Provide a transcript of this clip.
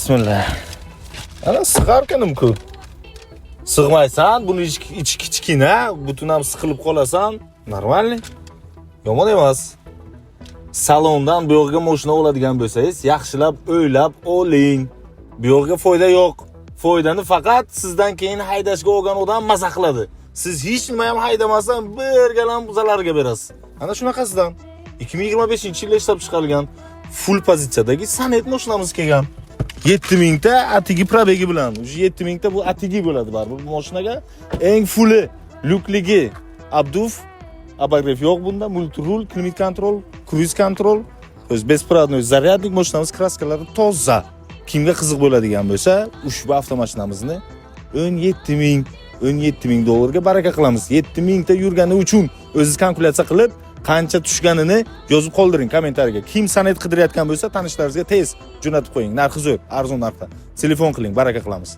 Bismillah. Ana sig'arkanim-ku. Sig'maysan, buni ichi kichkina, butun ham siqilib qolasan. Normalniy. Yomon emas. Salondan bu yoqqa mashina oladigan bo'lsangiz, yaxshilab o'ylab oling. Bu yoqqa foyda yo'q. Foydani faqat sizdan keyin haydashga olgan odam maza qiladi. Siz hech nima ham haydamasdan bir galam zalarga berasiz. Ana shunaqasidan 2025-yilda ishlab chiqarilgan full pozitsiyadagi Sanet mashinamiz kelgan. 7000 ta atigi probegi bilan. 7000 ta bu atigi bo'ladi baribir bu mashinaga. Eng fulli, lyukligi, abduf, abagrev yo'q bunda, multirul, klimat kontrol, cruise kontrol, o'z besprodnoy zaryadnik mashinamiz kraskalari toza. Kimga qiziq bo'ladigan bo'lsa, ushbu avtomashinamizni 17 ming dollarga baraka qilamiz. 7000 ta yurgani uchun o'zingiz kalkulyatsiya qilib, qancha tushganini yozib qoldiring kommentariyaga. Kim Sanet qidirayotgan bo'lsa, tanishlaringizga tez jo'natib qo'ying. Narxi zo'r, arzon narxda. Telefon qiling, baraka qilamiz.